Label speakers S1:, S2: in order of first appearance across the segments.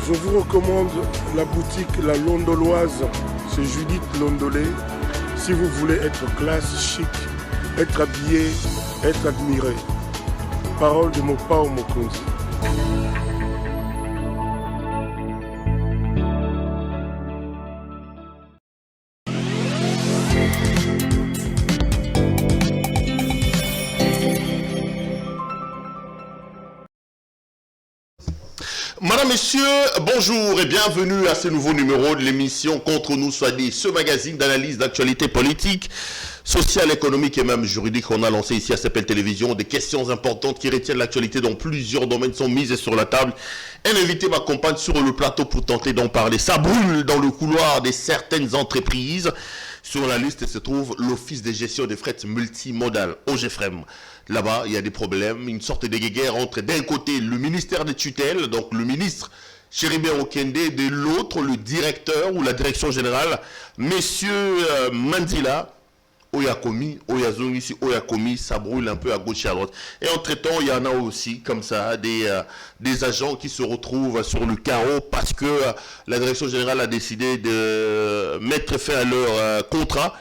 S1: Je vous recommande la boutique La Londoloise, c'est Judith Londolé. Si vous voulez être classe, chic, être habillé, être admiré. Parole de Mopao Mokonzi.
S2: Madame, Messieurs, bonjour et bienvenue à ce nouveau numéro de l'émission Contre nous soit dit, ce magazine d'analyse d'actualité politique, sociale, économique et même juridique qu'on a lancé ici à CPL Télévision. Des questions importantes qui retiennent l'actualité dans plusieurs domaines sont mises sur la table. Un invité m'accompagne sur le plateau pour tenter d'en parler. Ça brûle dans le couloir de certaines entreprises. Sur la liste se trouve l'Office de gestion des fret multimodales, OGFREM. Là-bas, il y a des problèmes, une sorte de guerre entre d'un côté le ministère des tutelles, donc le ministre Chéribert Okende, de l'autre le directeur ou la direction générale, messieurs Mandila, Oyakomi, Oyazongisi, Oyakomi, ça brûle un peu à gauche et à droite. Et entre-temps, il y en a aussi, comme ça, des agents qui se retrouvent sur le carreau parce que la direction générale a décidé de mettre fin à leur contrat.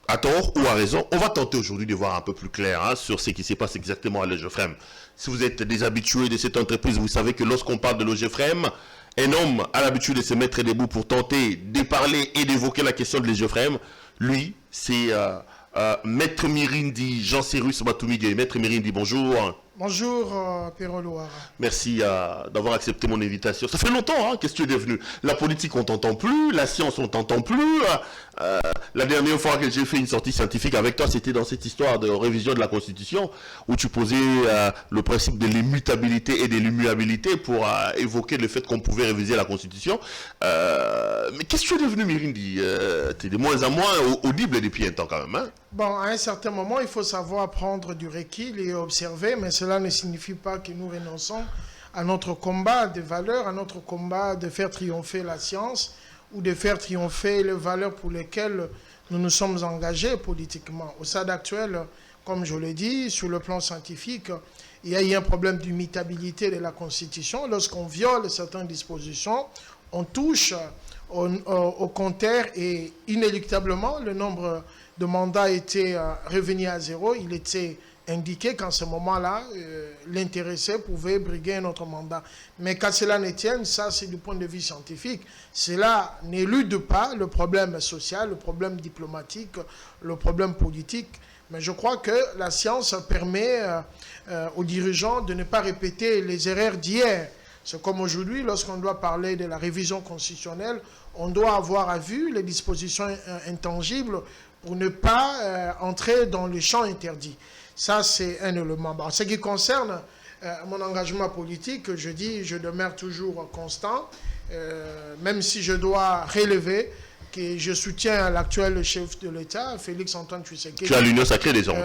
S2: À tort ou à raison, on va tenter aujourd'hui de voir un peu plus clair sur ce qui se passe exactement à l'OGFREM. Si vous êtes des habitués de cette entreprise, vous savez que lorsqu'on parle de l'OGFREM, un homme a l'habitude de se mettre debout pour tenter de parler et d'évoquer la question de l'OGFREM. Lui, c'est Maître Mirindi, Jean-Cyrus Batumige. Maître Mirindi, bonjour.
S3: Bonjour, Péro Loara.
S2: Merci d'avoir accepté mon invitation. Ça fait longtemps que tu es devenu. La politique, on t'entend plus. La science, on t'entend plus. La dernière fois que j'ai fait une sortie scientifique avec toi, c'était dans cette histoire de révision de la Constitution, où tu posais le principe de l'immutabilité et de l'immuabilité pour évoquer le fait qu'on pouvait réviser la Constitution. Mais qu'est-ce que tu es devenu, Mirindi? Tu es de moins en moins audible depuis un temps quand même.
S3: Bon, à un certain moment, il faut savoir prendre du recul et observer, mais cela ne signifie pas que nous renonçons à notre combat de valeurs, à notre combat de faire triompher la science ou de faire triompher les valeurs pour lesquelles nous nous sommes engagés politiquement. Au stade actuel, comme je l'ai dit, sur le plan scientifique, il y a eu un problème d'immutabilité de la Constitution. Lorsqu'on viole certaines dispositions, on touche au compteur et inéluctablement, le nombre de mandats était revenu à zéro. Il était indiqué qu'en ce moment-là, l'intéressé pouvait briguer un autre mandat. Mais qu'à cela ne tienne, ça c'est du point de vue scientifique, cela n'élude pas le problème social, le problème diplomatique, le problème politique. Mais je crois que la science permet aux dirigeants de ne pas répéter les erreurs d'hier. C'est comme aujourd'hui, lorsqu'on doit parler de la révision constitutionnelle, on doit avoir à vue les dispositions intangibles pour ne pas entrer dans le champ interdit. Ça, c'est un élément. En ce qui concerne mon engagement politique, je dis, je demeure toujours constant, même si je dois relever que je soutiens l'actuel chef de l'État, Félix-Antoine Tshisekedi.
S2: Tu as l'Union sacrée désormais.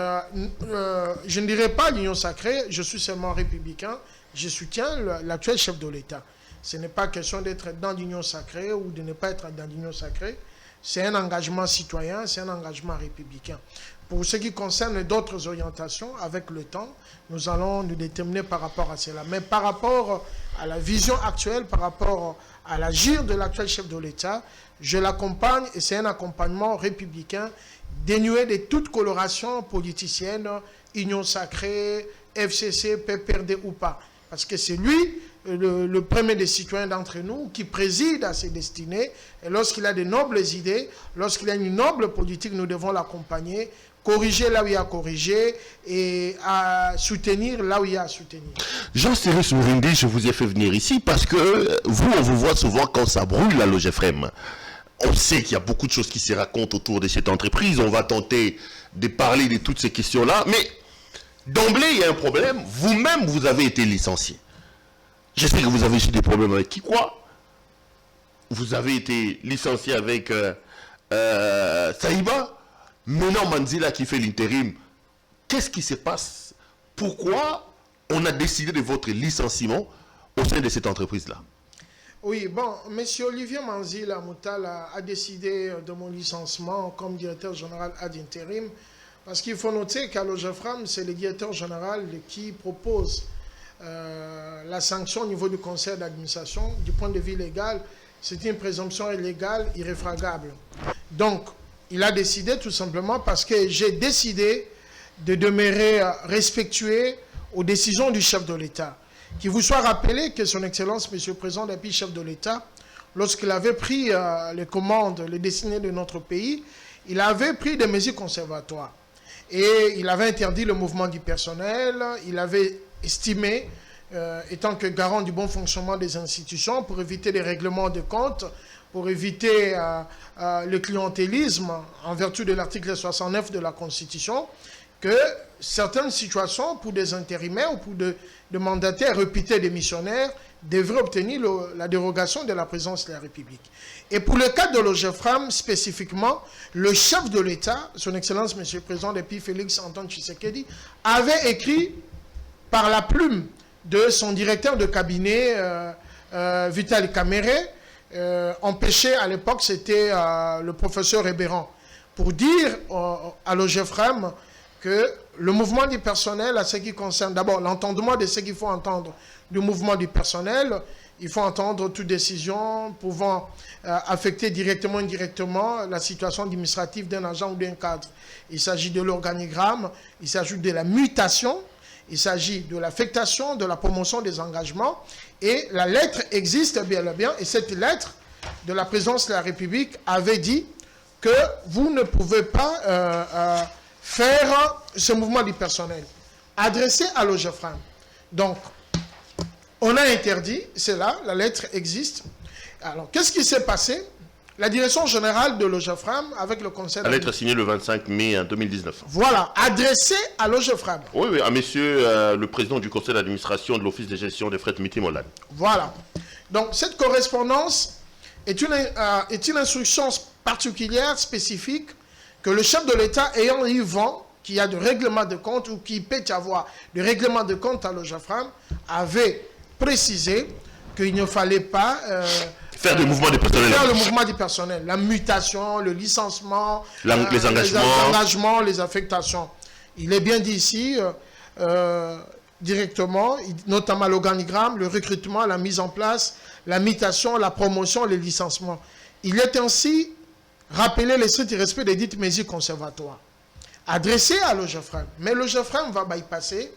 S3: Je ne dirais pas l'Union sacrée, je suis seulement républicain, je soutiens l'actuel chef de l'État. Ce n'est pas question d'être dans l'Union sacrée ou de ne pas être dans l'Union sacrée. C'est un engagement citoyen, c'est un engagement républicain. Pour ce qui concerne d'autres orientations, avec le temps, nous allons nous déterminer par rapport à cela. Mais par rapport à la vision actuelle, par rapport à l'agir de l'actuel chef de l'État, je l'accompagne et c'est un accompagnement républicain dénué de toute coloration politicienne, Union sacrée, FCC, PPRD ou pas. Parce que c'est lui, le premier des citoyens d'entre nous, qui préside à ses destinées. Et lorsqu'il a de nobles idées, lorsqu'il a une noble politique, nous devons l'accompagner, corriger là où il y a à corriger et à soutenir là où il y a à soutenir.
S2: Jean-Cyrus Mirindi, je vous ai fait venir ici parce que vous, on vous voit souvent quand ça brûle à l'OGFREM. On sait qu'il y a beaucoup de choses qui se racontent autour de cette entreprise. On va tenter de parler de toutes ces questions-là. Mais d'emblée, il y a un problème. Vous-même, vous avez été licencié. Je sais que vous avez eu des problèmes avec qui quoi. Vous avez été licencié avec Saïba. Maintenant, Manzila qui fait l'intérim. Qu'est-ce qui se passe? Pourquoi on a décidé de votre licenciement au sein de cette entreprise-là?
S3: Oui, bon, M. Olivier Manzila Moutala a décidé de mon licenciement comme directeur général ad intérim parce qu'il faut noter qu'à l'OGFREM, c'est le directeur général qui propose la sanction au niveau du conseil d'administration, du point de vue légal, c'est une présomption illégale irréfragable. Donc, il a décidé tout simplement parce que j'ai décidé de demeurer respectueux aux décisions du chef de l'État. Qu'il vous soit rappelé que son Excellence, Monsieur le Président de la République, chef de l'État, lorsqu'il avait pris les commandes, les destinées de notre pays, il avait pris des mesures conservatoires. Et il avait interdit le mouvement du personnel, il avait estimé, étant que garant du bon fonctionnement des institutions, pour éviter les règlements de comptes, pour éviter le clientélisme, en vertu de l'article 69 de la Constitution, que certaines situations, pour des intérimaires ou pour des mandataires réputés démissionnaires, devraient obtenir la dérogation de la présidence de la République. Et pour le cas de l'OGEFRAM, spécifiquement, le chef de l'État, son Excellence, Monsieur le Président depuis Félix Antoine Tshisekedi, avait écrit par la plume de son directeur de cabinet, Vital Kamere, empêché à l'époque, c'était le professeur Hébéran, pour dire à l'OGEFRAM que le mouvement du personnel, à ce qui concerne d'abord l'entendement de ce qu'il faut entendre du mouvement du personnel, il faut entendre toute décision pouvant affecter directement ou indirectement la situation administrative d'un agent ou d'un cadre. Il s'agit de l'organigramme, il s'agit de la mutation, il s'agit de l'affectation, de la promotion des engagements, et la lettre existe bien et bien, et cette lettre de la présidence de la République avait dit que vous ne pouvez pas faire ce mouvement du personnel adressé à l'OGEFRAM. Donc, on a interdit, c'est là, la lettre existe. Alors, qu'est-ce qui s'est passé? La direction générale de l'OGEFRAM, avec le conseil...
S2: La lettre signée le 25 mai 2019.
S3: Voilà, adressée à l'OGEFRAM.
S2: Oui, oui, à monsieur le président du conseil d'administration de l'Office de gestion des frais Miti Molan.
S3: Voilà. Donc, cette correspondance est une instruction particulière, spécifique, que le chef de l'État ayant eu vent, qu'il y a de règlement de compte ou qui peut y avoir de règlement de compte à l'OGEFRAM, avait précisé qu'il ne fallait pas
S2: faire le mouvement du personnel.
S3: Faire le mouvement du personnel, la mutation, le licenciement,
S2: les
S3: engagements, les affectations. Il est bien dit ici, directement, notamment l'organigramme, le recrutement, la mise en place, la mutation, la promotion, les licenciements. Il est ainsi rappelé le strict respect des dites mesures conservatoires adressées à l'OGEFRAM. Mais l'OGEFRAM va bypasser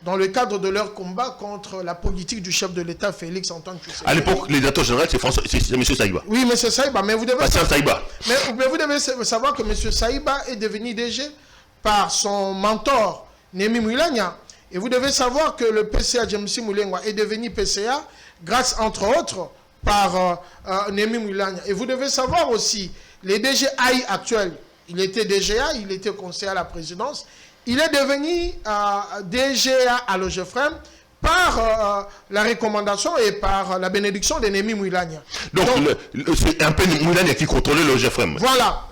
S3: dans le cadre de leur combat contre la politique du chef de l'État, Félix Antoine Tshisekedi.
S2: À l'époque, le directeur général, c'est M. Saïba.
S3: Oui, M. Saïba, mais vous devez...
S2: Saïba.
S3: Mais vous devez savoir que M. Saïba est devenu DG par son mentor, Némi Moulania. Et vous devez savoir que le PCA, James Moulengwa, est devenu PCA grâce, entre autres, par Némi Moulania. Et vous devez savoir aussi, les DG AI actuels, il était DGA, il était conseiller à la présidence, il est devenu DGA à l'OGEFRAM par la recommandation et par la bénédiction de Némi Moulania.
S2: Donc c'est un peu Moulania qui contrôlait l'OGEFRAM.
S3: Voilà.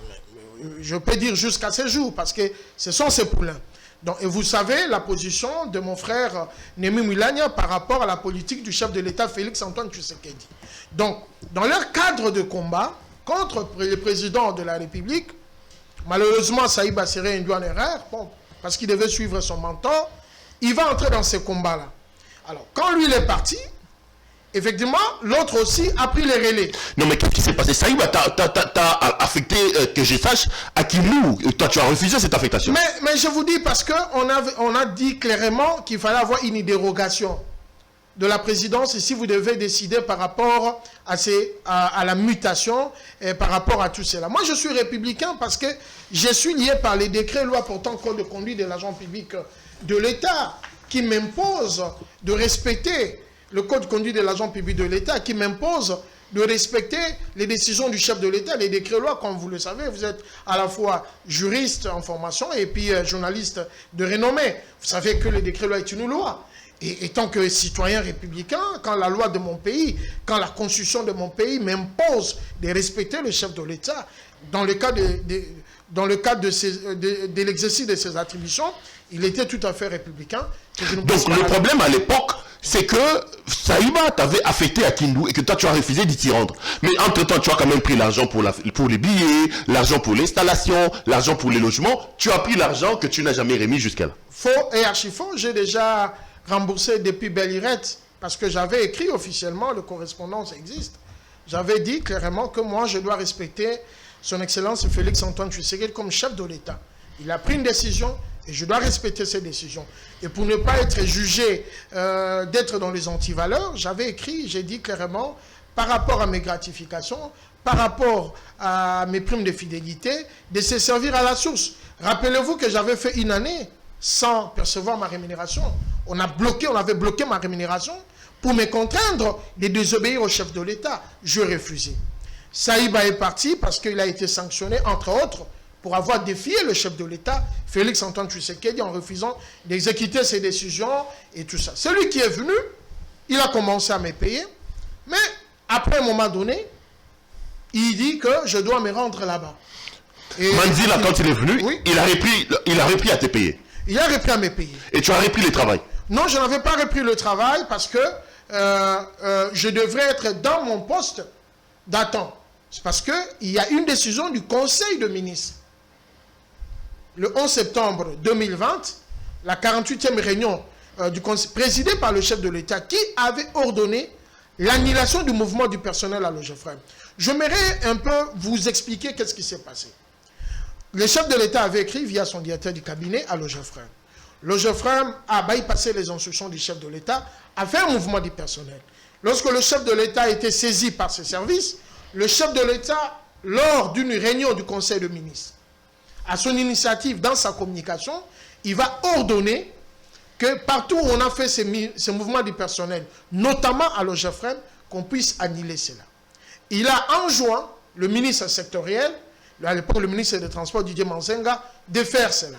S3: Je peux dire jusqu'à ce jour, parce que ce sont ses poulains. Donc, et vous savez la position de mon frère Némi Moulania par rapport à la politique du chef de l'État, Félix Antoine Tshisekedi. Donc, dans leur cadre de combat contre le président de la République, malheureusement, Saïba serait induit en erreur, bon, parce qu'il devait suivre son mentor, il va entrer dans ces combats-là. Alors, quand lui, il est parti, effectivement, l'autre aussi a pris les relais.
S2: Non, mais qu'est-ce qui s'est passé? Saïba, t'as affecté, que je sache, à Kimou. Toi, tu as refusé cette affectation.
S3: Mais je vous dis, parce qu'on a dit clairement qu'il fallait avoir une dérogation de la présidence, et si vous devez décider par rapport à la mutation, et par rapport à tout cela. Moi, je suis républicain parce que je suis lié par les décrets loi portant code de conduite de l'agent public de l'État, qui m'impose de respecter le code de conduite de l'agent public de l'État, qui m'impose de respecter les décisions du chef de l'État, les décrets loi, comme vous le savez. Vous êtes à la fois juriste en formation et puis journaliste de renommée. Vous savez que le décret loi est une loi. Et tant que citoyen républicain, quand la loi de mon pays, quand la constitution de mon pays m'impose de respecter le chef de l'État, dans le cadre de l'exercice de ses attributions, il était tout à fait républicain.
S2: Donc le problème à l'époque, c'est que Saïba t'avait affecté à Kindu et que toi tu as refusé d'y rendre. Mais entre-temps, tu as quand même pris l'argent pour les billets, l'argent pour l'installation, l'argent pour les logements. Tu as pris l'argent que tu n'as jamais remis jusqu'à là.
S3: Faux et archi faux. J'ai déjà remboursé depuis Bellirette, parce que j'avais écrit officiellement, le correspondance existe. J'avais dit clairement que moi, je dois respecter son Excellence Félix-Antoine Tshisekedi comme chef de l'État. Il a pris une décision et je dois respecter ces décisions. Et pour ne pas être jugé d'être dans les antivaleurs, j'avais écrit, j'ai dit clairement, par rapport à mes gratifications, par rapport à mes primes de fidélité, de se servir à la source. Rappelez-vous que j'avais fait une année sans percevoir ma rémunération. On avait bloqué ma rémunération pour me contraindre de désobéir au chef de l'État. Je refusais. Saïba est parti parce qu'il a été sanctionné, entre autres, pour avoir défié le chef de l'État, Félix-Antoine Tshisekedi, en refusant d'exécuter ses décisions et tout ça. Celui qui est venu, il a commencé à me payer, mais après un moment donné, il dit que je dois me rendre là-bas.
S2: Manzila, quand il est venu,
S3: oui,
S2: il a repris à te payer.
S3: Il a repris à me payer.
S2: Et tu as repris le travail?
S3: Non, je n'avais pas repris le travail parce que je devrais être dans mon poste d'attente. C'est parce qu'il y a une décision du Conseil de ministres. Le 11 septembre 2020, la 48e réunion du Conseil, présidée par le chef de l'État, qui avait ordonné l'annulation du mouvement du personnel à Logefrem. J'aimerais un peu vous expliquer qu'est-ce qui s'est passé. Le chef de l'État avait écrit via son directeur du cabinet à Logefrem. Logefrem a bypassé les instructions du chef de l'État, a fait un mouvement du personnel. Lorsque le chef de l'État a été saisi par ses services, le chef de l'État, lors d'une réunion du Conseil de ministres, à son initiative, dans sa communication, il va ordonner que partout où on a fait ces mouvements du personnel, notamment à Logefrem, qu'on puisse annuler cela. Il a enjoint le ministre sectoriel, à l'époque le ministre des Transports Didier Manzenga, de faire cela.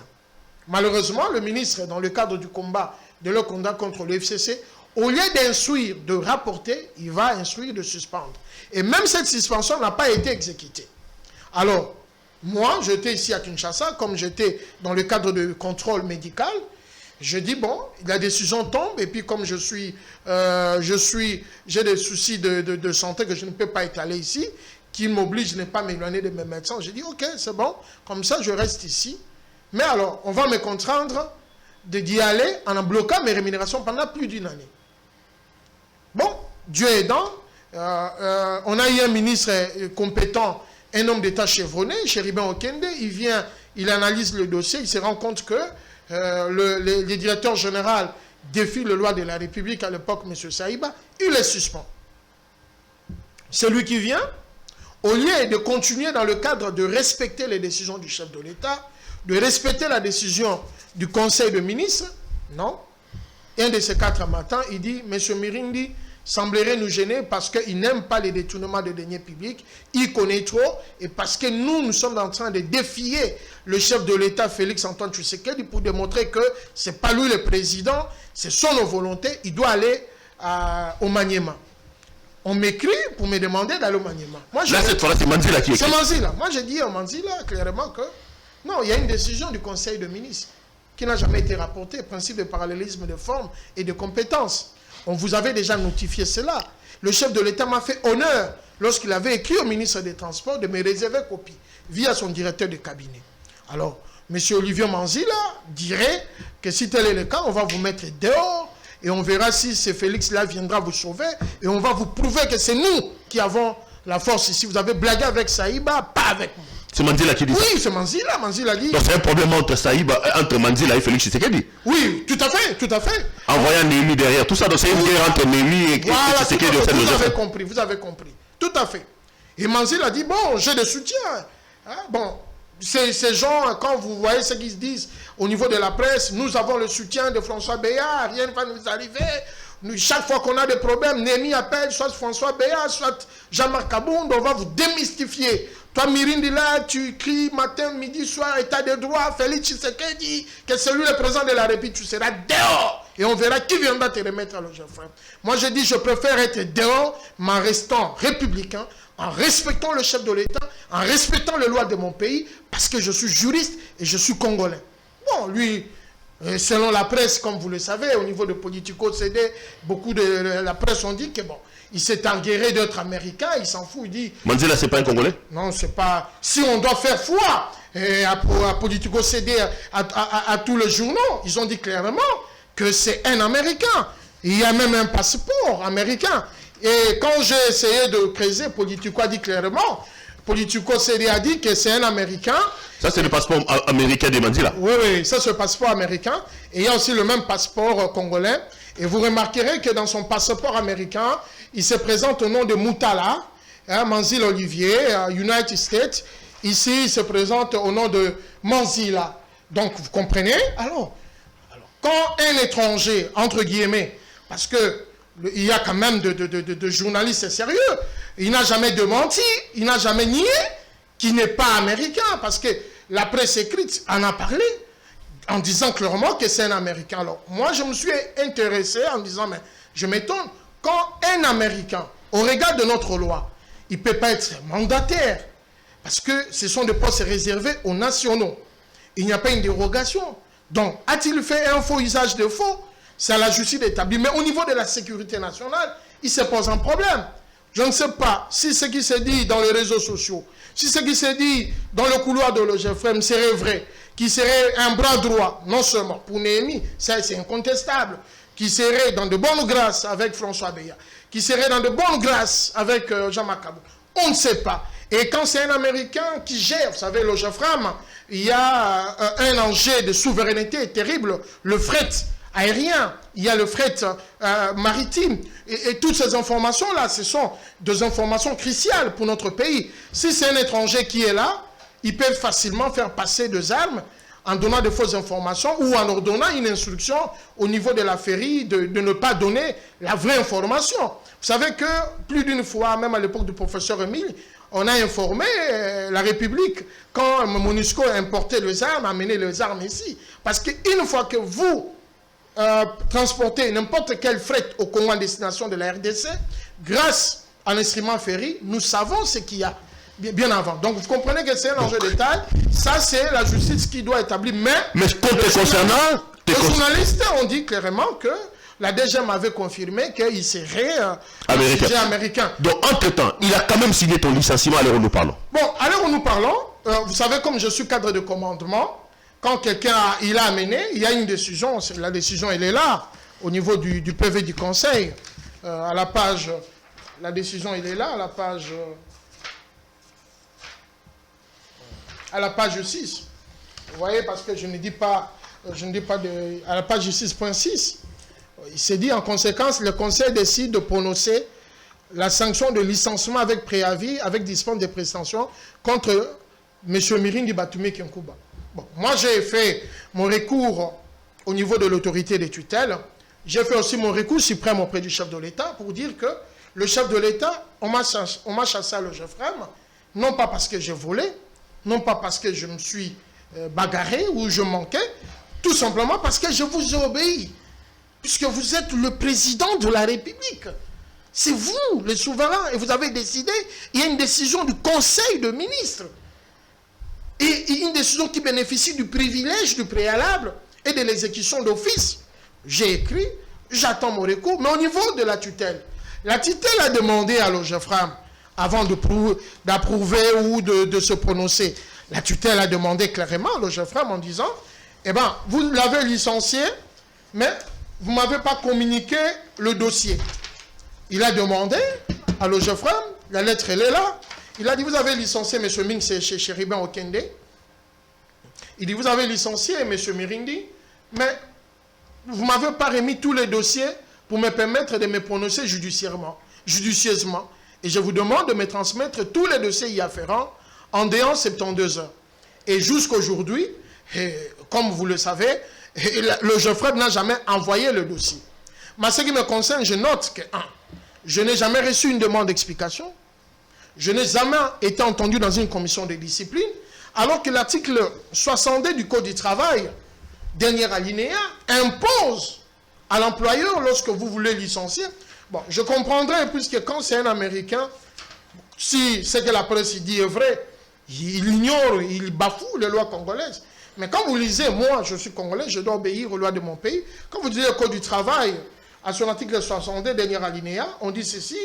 S3: Malheureusement, le ministre, dans le cadre du combat de leur combat contre le FCC, au lieu d'instruire, de rapporter, il va instruire de suspendre. Et même cette suspension n'a pas été exécutée. Alors, moi, j'étais ici à Kinshasa, comme j'étais dans le cadre de contrôle médical, je dis, bon, la décision tombe, et puis comme j'ai des soucis de santé que je ne peux pas étaler ici, qui m'obligent de ne pas m'éloigner de mes médecins, j'ai dit, ok, c'est bon, comme ça, je reste ici. Mais alors, on va me contraindre d'y aller en bloquant mes rémunérations pendant plus d'une année. Bon, Dieu aidant, on a eu un ministre compétent, un homme d'État chevronné, Chéribin Okende, il vient, il analyse le dossier, il se rend compte que le directeur général défie le loi de la République à l'époque, M. Saïba, il les suspend. Celui qui vient, au lieu de continuer dans le cadre de respecter les décisions du chef de l'État, de respecter la décision du Conseil de ministres, non. Un de ces 4 matins, il dit, M. Mirindi semblerait nous gêner parce qu'il n'aime pas les détournements de deniers publics, il connaît trop, et parce que nous sommes en train de défier le chef de l'État, Félix-Antoine Tshisekedi, pour démontrer que ce n'est pas lui le président, c'est son volonté, il doit aller au Maniema. On m'écrit pour me demander d'aller au Maniema.
S2: Là, cette fois-là, c'est Manzila qui écrit.
S3: C'est Manzila. Moi, j'ai dit à Manzila clairement que non, il y a une décision du Conseil de ministres qui n'a jamais été rapportée, principe de parallélisme de forme et de compétences. On vous avait déjà notifié cela. Le chef de l'État m'a fait honneur, lorsqu'il avait écrit au ministre des Transports, de me réserver copie, via son directeur de cabinet. Alors, M. Olivier Manzila dirait que si tel est le cas, on va vous mettre dehors, et on verra si ce Félix-là viendra vous sauver, et on va vous prouver que c'est nous qui avons la force ici. Vous avez blagué avec Saïba, pas avec moi.
S2: C'est Manzila qui dit ça.
S3: Oui, c'est Manzila. Manzila dit.
S2: Donc c'est un problème entre Saïba, entre Manzila et Félix Tshisekedi.
S3: Oui, tout à fait, tout à fait.
S2: En voyant Némi derrière, tout ça, donc c'est une guerre entre Némi et Tshisekedi.
S3: Vous avez compris, vous avez compris. Tout à fait. Et Manzila dit, bon, j'ai des soutiens. Hein, bon, ces gens, quand vous voyez ce qu'ils disent au niveau de la presse, nous avons le soutien de François Béat, rien ne va nous arriver. Nous, chaque fois qu'on a des problèmes, Némi appelle soit François Béat, soit Jean-Marc Kabound, on va vous démystifier. Toi, Mirindi, là, tu cries matin, midi, soir, état de droit, Félix Tshisekedi, que c'est lui le président de la République, tu seras dehors. Et on verra qui viendra te remettre à Logefrem. Moi, je dis, je préfère être dehors, mais en restant républicain, en respectant le chef de l'État, en respectant les lois de mon pays, parce que je suis juriste et je suis congolais. Bon, lui, selon la presse, comme vous le savez, au niveau de Politico-CD, beaucoup de la presse ont dit que bon, il s'est enguerré d'être américain, il s'en fout, il dit...
S2: Manzila, c'est pas un Congolais?
S3: Non, c'est pas... Si on doit faire foi à Politico-CD, à tous les journaux, ils ont dit clairement que c'est un Américain. Il y a même un passeport américain. Et quand j'ai essayé de creuser, Politico a dit clairement, Politico CD a dit que c'est un Américain.
S2: Ça, c'est le passeport américain des Mandela.
S3: Oui, oui, ça c'est le passeport américain. Et il y a aussi le même passeport congolais. Et vous remarquerez que dans son passeport américain, il se présente au nom de Moutala, Manzil Olivier, United States. Ici, il se présente au nom de Manzila. Donc, vous comprenez? Alors, quand un étranger, entre guillemets, parce que il y a quand même de journalistes sérieux, il n'a jamais démenti, il n'a jamais nié qu'il n'est pas américain, parce que la presse écrite en a parlé, en disant clairement que c'est un Américain. Alors, moi, je me suis intéressé en disant, mais je m'étonne, quand un Américain, au regard de notre loi, il ne peut pas être mandataire, parce que ce sont des postes réservés aux nationaux. Il n'y a pas une dérogation. Donc, a-t-il fait un faux usage de faux? C'est à la justice d'établir. Mais au niveau de la sécurité nationale, il se pose un problème. Je ne sais pas si ce qui se dit dans les réseaux sociaux, si ce qui se dit dans le couloir de l'OGFM serait vrai, qui serait un bras droit, non seulement pour Néhémie, ça c'est incontestable, qui serait dans de bonnes grâces avec François Beya, qui serait dans de bonnes grâces avec Jean-Marc Kabou. On ne sait pas. Et quand c'est un Américain qui gère, vous savez, l'OGFM, il y a un enjeu de souveraineté terrible, le fret aérien, il y a le fret maritime. Et toutes ces informations-là, ce sont des informations cruciales pour notre pays. Si c'est un étranger qui est là, ils peuvent facilement faire passer des armes en donnant de fausses informations ou en ordonnant une instruction au niveau de la féerie de ne pas donner la vraie information. Vous savez que plus d'une fois, même à l'époque du professeur Émile, on a informé la République quand MONUSCO a importé les armes, a amené les armes ici. Parce qu'une fois que vous transportez n'importe quel fret au Congo en destination de la RDC, grâce à l'instrument ferry, nous savons ce qu'il y a bien avant. Donc vous comprenez que c'est un enjeu de taille. Ça, c'est la justice qui doit établir. Mais
S2: concernant...
S3: Les journalistes ont dit clairement que la DGM avait confirmé qu'il serait américain.
S2: Donc, entre-temps, il a quand même signé ton licenciement à l'heure où nous parlons.
S3: Bon, à l'heure où nous parlons, vous savez, comme je suis cadre de commandement, quand quelqu'un il a amené, il y a une décision, la décision elle est là, au niveau du PV du Conseil, à la page, la décision elle est là, à la page 6. Vous voyez, parce que je ne dis pas à la page 6.6, il s'est dit en conséquence, le Conseil décide de prononcer la sanction de licenciement avec préavis, avec dispense de prestations contre M. Mirindi Batoumi Kinkouba. Bon, moi, j'ai fait mon recours au niveau de l'autorité des tutelles. J'ai fait aussi mon recours suprême auprès du chef de l'État pour dire que le chef de l'État, on m'a chassé à l'OGFM, non pas parce que j'ai volé, non pas parce que je me suis bagarré ou je manquais, tout simplement parce que je vous ai obéi. Puisque vous êtes le président de la République. C'est vous, le souverain, et vous avez décidé, il y a une décision du Conseil de ministres. Et une décision qui bénéficie du privilège du préalable et de l'exécution d'office. J'ai écrit, j'attends mon recours, mais au niveau de la tutelle a demandé à l'OGFM, avant d'approuver ou de se prononcer, la tutelle a demandé clairement à l'OGFM en disant, eh bien, vous l'avez licencié, mais vous ne m'avez pas communiqué le dossier. Il a demandé à l'OGFM, la lettre elle est là, il a dit, vous avez licencié M. Ming chez Chéribin Okende. Il dit, vous avez licencié M. Mirindi, mais vous ne m'avez pas remis tous les dossiers pour me permettre de me prononcer judicieusement. Et je vous demande de me transmettre tous les dossiers y afférents en déant 72 heures. Et jusqu'aujourd'hui, comme vous le savez, le GFREB n'a jamais envoyé le dossier. Mais ce qui me concerne, je note que, je n'ai jamais reçu une demande d'explication. Je n'ai jamais été entendu dans une commission de discipline, alors que l'article 62 du Code du travail, dernier alinéa, impose à l'employeur, lorsque vous voulez licencier, bon, je comprendrais, puisque quand c'est un Américain, si ce que la presse dit est vrai, il ignore, il bafoue les lois congolaises. Mais quand vous lisez, moi, je suis congolais, je dois obéir aux lois de mon pays. Quand vous lisez le Code du travail, à son article 62, dernier alinéa, on dit ceci.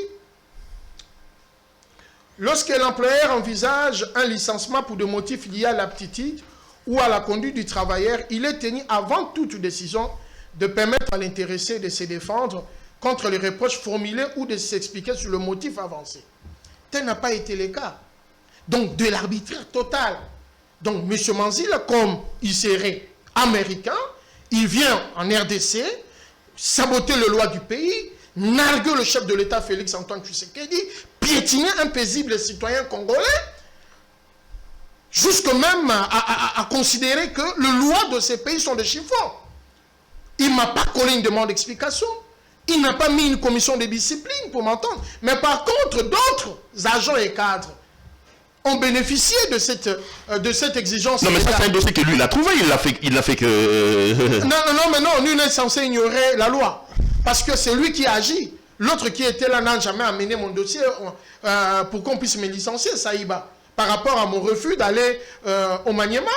S3: Lorsque l'employeur envisage un licenciement pour des motifs liés à l'aptitude ou à la conduite du travailleur, il est tenu avant toute décision de permettre à l'intéressé de se défendre contre les reproches formulés ou de s'expliquer sur le motif avancé. Tel n'a pas été le cas. Donc, de l'arbitraire total. Donc, M. Manzila, comme il serait américain, il vient en RDC, saboter les lois du pays, narguer le chef de l'État Félix Antoine Tshisekedi, piétiner un paisible citoyen congolais, jusque même à considérer que les lois de ces pays sont des chiffons. Il ne m'a pas collé une demande d'explication. Il n'a pas mis une commission de discipline pour m'entendre. Mais par contre, d'autres agents et cadres ont bénéficié de cette exigence.
S2: Non, mais ça, c'est un dossier que lui, il a trouvé. Il l'a fait que...
S3: Non, mais non, nul n'est censé ignorer la loi. Parce que c'est lui qui agit. L'autre qui était là n'a jamais amené mon dossier pour qu'on puisse me licencier, Saïba. Par rapport à mon refus d'aller au Maniema.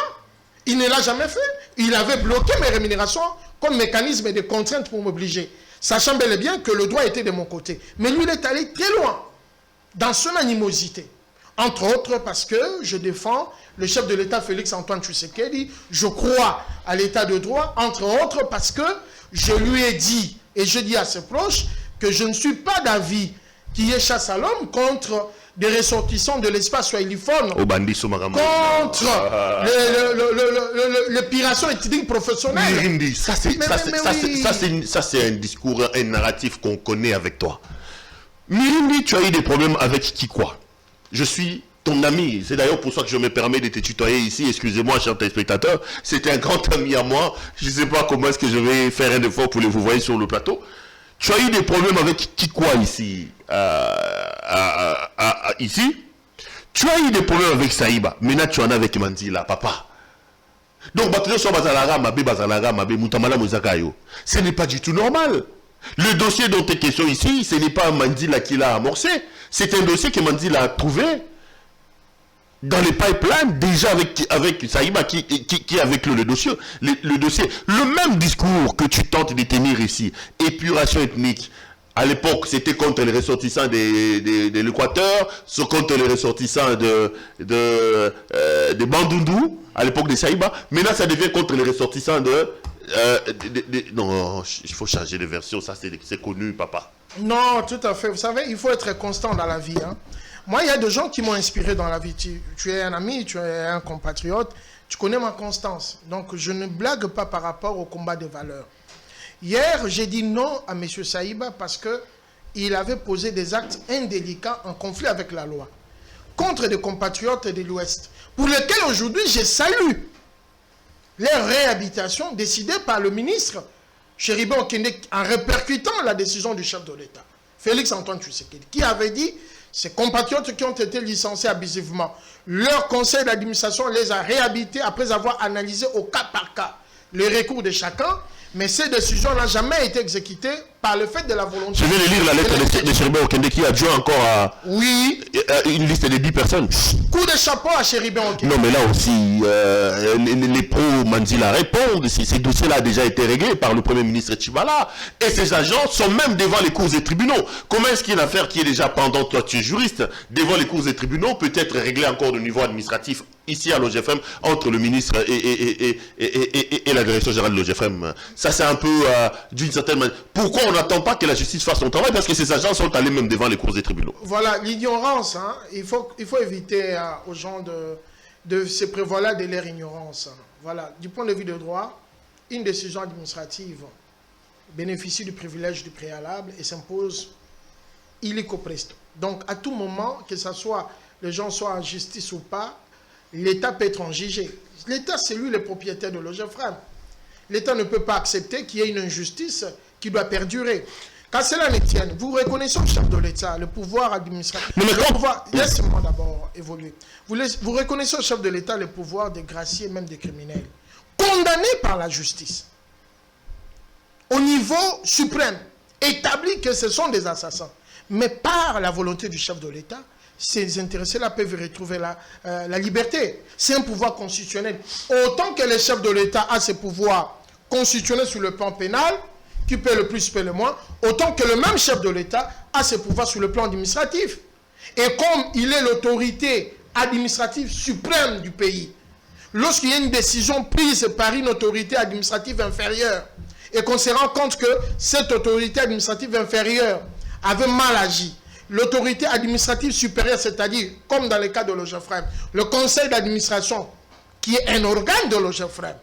S3: Il ne l'a jamais fait. Il avait bloqué mes rémunérations comme mécanisme de contrainte pour m'obliger. Sachant bel et bien que le droit était de mon côté. Mais lui, il est allé très loin dans son animosité. Entre autres parce que je défends le chef de l'État Félix Antoine Tshisekedi. Je crois à l'État de droit. Entre autres parce que je lui ai dit, et je dis à ses proches, que je ne suis pas d'avis qu'il y ait chasse à l'homme contre des ressortissants de l'espace swahiliphone, contre l'épiration ethnique professionnelle.
S2: Mirindi, ça c'est un discours, un narratif qu'on connaît avec toi. Mirindi, tu as eu des problèmes avec qui quoi? Je suis ton ami. C'est d'ailleurs pour ça que je me permets de te tutoyer ici. Excusez-moi, chers téléspectateurs. C'est un grand ami à moi. Je ne sais pas comment est-ce que je vais faire un effort pour vous voir sur le plateau. Tu as eu des problèmes avec qui quoi ici? Ici? Tu as eu des problèmes avec Saïba. Maintenant, tu en as avec Manzila, papa. Donc, ce n'est pas du tout normal. Le dossier dont il est question ici, ce n'est pas Manzila qui l'a amorcé. C'est un dossier que Manzila a trouvé dans les pipelines, déjà avec Saïba qui avec le dossier. Le dossier. Le même discours que tu tentes de tenir ici, épuration ethnique, à l'époque, c'était contre les ressortissants de l'Équateur, contre les ressortissants de Bandundu, à l'époque de Saïba. Maintenant, ça devient contre les ressortissants non, il faut changer de version, ça c'est connu, papa.
S3: Non, tout à fait. Vous savez, il faut être constant dans la vie. Hein. Moi, il y a des gens qui m'ont inspiré dans la vie. Tu es un ami, tu es un compatriote, tu connais ma constance. Donc, je ne blague pas par rapport au combat des valeurs. Hier, j'ai dit non à M. Saïba parce qu'il avait posé des actes indélicats en conflit avec la loi, contre des compatriotes de l'Ouest, pour lesquels aujourd'hui, je salue leur réhabilitation décidée par le ministre Chéribé Okende en répercutant la décision du chef de l'État, Félix Antoine Tshisekedi, qui avait dit ces compatriotes qui ont été licenciés abusivement, leur conseil d'administration les a réhabilités après avoir analysé au cas par cas les recours de chacun, mais ces décisions n'ont jamais été exécutées par le fait de la volonté. Je
S2: viens de lire la lettre de Chéribé Okende qui adjoint encore à une liste de 10 personnes.
S3: Coup de chapeau à Chéribé Okende.
S2: Non, mais là aussi, les pro-Manzila répondent. Ces dossiers-là ont déjà été réglés par le Premier ministre Tchibala. Et ces agents sont même devant les cours des tribunaux. Comment est-ce qu'il y a une affaire qui est déjà pendant, toi tu es juriste, devant les cours des tribunaux, peut être réglée encore au niveau administratif, ici à l'OGFM, entre le ministre et la direction générale de l'OGFM. Ça, c'est un peu d'une certaine manière. Pourquoi on n'attend pas que la justice fasse son travail? Parce que ces agents sont allés même devant les cours des tribunaux.
S3: Voilà, l'ignorance, hein, il faut éviter aux gens de se prévaloir de leur ignorance. Voilà, du point de vue de droit, une décision administrative bénéficie du privilège du préalable et s'impose illico presto. Donc, à tout moment, que ce soit les gens soient en justice ou pas, l'État peut être en jugé. L'État, c'est lui le propriétaire de l'OGFM. L'État ne peut pas accepter qu'il y ait une injustice qui doit perdurer. Quand cela ne tienne, vous reconnaissez au chef de l'État le pouvoir administratif. Laissez-moi d'abord évoluer. Vous reconnaissez au chef de l'État le pouvoir de gracier même des criminels, condamnés par la justice, au niveau suprême, établi que ce sont des assassins. Mais par la volonté du chef de l'État, ces intéressés-là peuvent retrouver la liberté. C'est un pouvoir constitutionnel. Autant que le chef de l'État a ses pouvoirs constitutionnels sur le plan pénal, qui paie le plus, paie le moins, autant que le même chef de l'État a ses pouvoirs sur le plan administratif. Et comme il est l'autorité administrative suprême du pays, lorsqu'il y a une décision prise par une autorité administrative inférieure, et qu'on se rend compte que cette autorité administrative inférieure avait mal agi, l'autorité administrative supérieure, c'est-à-dire, comme dans le cas de l'OGEFREM, le conseil d'administration, qui est un organe de l'OGEFREM,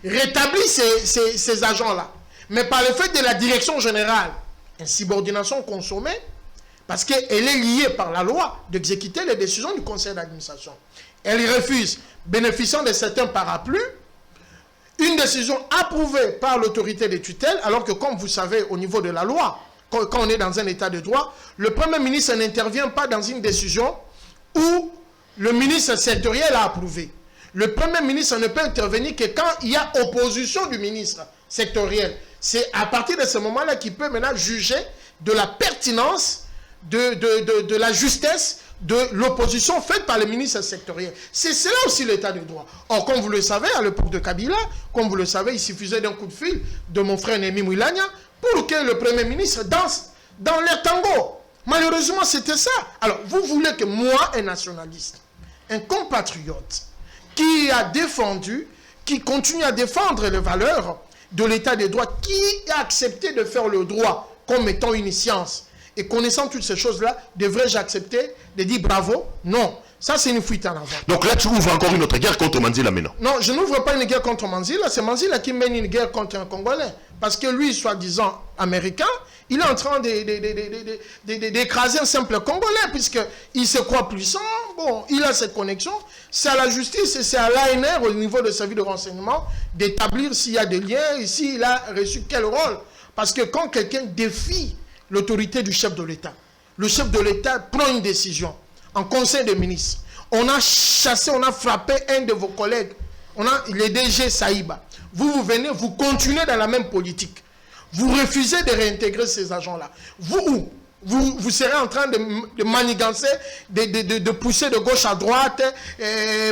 S3: rétablit ces agents-là. Mais par le fait de la direction générale, une subordination consommée, parce qu'elle est liée par la loi d'exécuter les décisions du conseil d'administration. Elle refuse, bénéficiant de certains parapluies, une décision approuvée par l'autorité de tutelle, alors que comme vous savez, au niveau de la loi, quand on est dans un état de droit, le Premier ministre n'intervient pas dans une décision où le ministre sectoriel a approuvé. Le Premier ministre ne peut intervenir que quand il y a opposition du ministre sectoriel. C'est à partir de ce moment-là qu'il peut maintenant juger de la pertinence, de la justesse de l'opposition faite par le ministre sectoriel. C'est cela aussi l'état de droit. Or, comme vous le savez, à l'époque de Kabila, comme vous le savez, il suffisait d'un coup de fil de mon frère Némi Mouilania pour que le Premier ministre danse dans les tangos. Malheureusement, c'était ça. Alors, vous voulez que moi, un nationaliste, un compatriote, qui a défendu, qui continue à défendre les valeurs de l'état de droit, qui a accepté de faire le droit comme étant une science, et connaissant toutes ces choses-là, devrais-je accepter de dire bravo? Non. Ça, c'est une fuite en avant.
S2: Donc là, tu ouvres encore une autre guerre contre Manzila maintenant?
S3: Non, je n'ouvre pas une guerre contre Manzila. C'est Manzila qui mène une guerre contre un Congolais. Parce que lui, soi-disant américain, il est en train d'écraser un simple Congolais, puisqu'il se croit puissant. Bon, il a cette connexion. C'est à la justice et c'est à l'ANR, au niveau de sa vie de renseignement, d'établir s'il y a des liens et s'il a reçu quel rôle. Parce que quand quelqu'un défie l'autorité du chef de l'État, le chef de l'État prend une décision en conseil des ministres. On a chassé, on a frappé un de vos collègues. On a le DG Saïba. Vous venez, vous continuez dans la même politique. Vous refusez de réintégrer ces agents-là. Vous serez en train de manigancer, de pousser de gauche à droite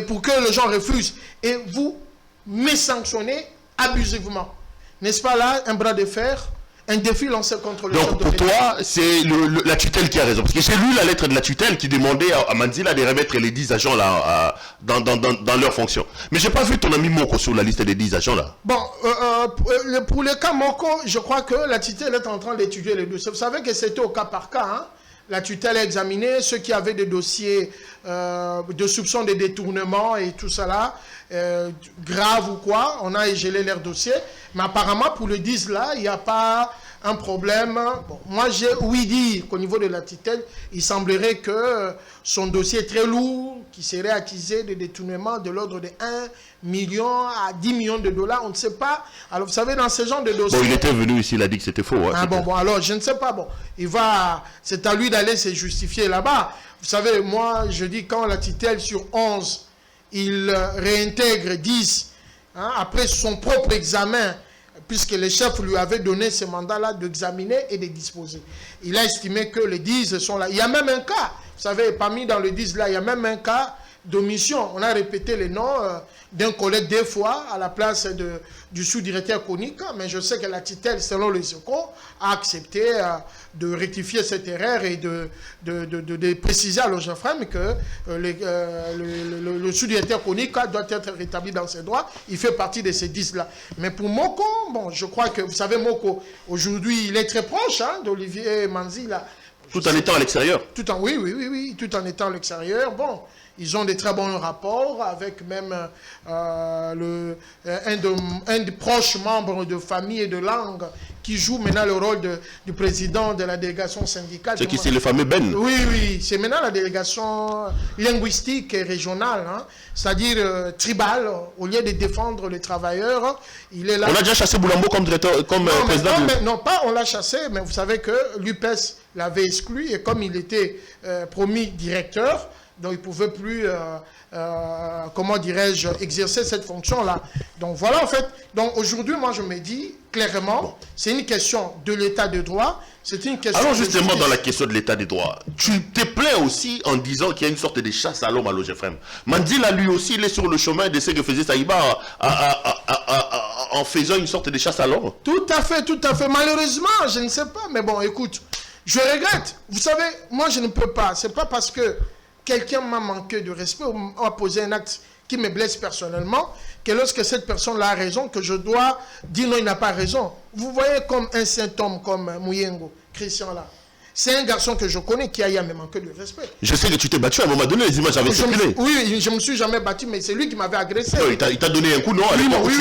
S3: pour que les gens refusent. Et vous me sanctionnez abusivement. N'est-ce pas là un bras de fer? Un défi lancé contre le chef de l'État.
S2: Donc pour toi, c'est la tutelle qui a raison. Parce que j'ai lu la lettre de la tutelle qui demandait à Manzila de remettre les 10 agents là dans leurs fonctions. Mais je n'ai pas vu ton ami Moko sur la liste des 10 agents là.
S3: Bon, pour le cas Moko, je crois que la tutelle est en train d'étudier les dossiers. Vous savez que c'était au cas par cas. Hein? La tutelle a examiné ceux qui avaient des dossiers de soupçons de détournement et tout ça là, grave ou quoi. On a gelé leurs dossiers. Mais apparemment, pour le 10 là, il n'y a pas un problème. Bon, moi, j'ai ouï dire qu'au niveau de la tutelle, il semblerait que son dossier est très lourd, qu'il serait accusé de détournement de l'ordre de 1 million à 10 millions de dollars. On ne sait pas. Alors, vous savez, dans ce genre de dossier...
S2: Bon, il était venu ici, il a dit que c'était faux. Hein,
S3: bon, alors, je ne sais pas. Bon, c'est à lui d'aller se justifier là-bas. Vous savez, moi, je dis, quand la tutelle sur 11, il réintègre 10, hein, après son propre examen, puisque les chefs lui avaient donné ce mandat-là d'examiner et de disposer. Il a estimé que les 10 sont là. Il y a même un cas, vous savez, parmi dans le 10 là, il y a même un cas d'omission. On a répété les noms d'un collègue deux fois à la place du sous-directeur Konika, mais je sais que la tutelle, selon les échos, a accepté de rectifier cette erreur et de préciser à l'OGEFREM que le sous-directeur Konika doit être rétabli dans ses droits. Il fait partie de ces 10-là. Mais pour Moko, bon, je crois que, vous savez, Moko, aujourd'hui, il est très proche hein, d'Olivier Manzila.
S2: Tout en étant à l'extérieur.
S3: Oui, tout en étant à l'extérieur. Bon, ils ont des très bons rapports avec même un des proches membres de famille et de langue qui joue maintenant le rôle du président de la délégation syndicale.
S2: C'est qui, c'est le fameux Ben?
S3: Oui, c'est maintenant la délégation linguistique et régionale, hein, c'est-à-dire tribale, au lieu de défendre les travailleurs, il est là.
S2: On a déjà chassé Boulambo comme président
S3: non, pas on l'a chassé, mais vous savez que l'UPES l'avait exclu et comme il était promis directeur, donc il ne pouvait plus, comment dirais-je, exercer cette fonction-là. Donc voilà en fait. Donc aujourd'hui, moi je me dis clairement, c'est une question de l'état de droit, c'est une question...
S2: Alors justement dans la question de l'état de droit, tu te plains aussi en disant qu'il y a une sorte de chasse à l'homme à l'OGEFREM. Manzila lui aussi, il est sur le chemin de ce que faisait Saïba en faisant une sorte de chasse à l'homme.
S3: Tout à fait. Malheureusement, je ne sais pas, mais bon, écoute, je regrette. Vous savez, moi je ne peux pas. C'est pas parce que quelqu'un m'a manqué de respect ou m'a posé un acte qui me blesse personnellement, que lorsque cette personne-là a raison, que je dois dire non, il n'a pas raison. Vous voyez comme un saint homme comme Muyengo, Christian là. C'est un garçon que je connais qui a eu à me manquer de respect.
S2: Je sais que tu t'es battu à un moment donné, les images avaient circulé.
S3: Oui, je ne me suis jamais battu, mais c'est lui qui m'avait agressé.
S2: Non, il t'a donné un coup, non?
S3: Oui,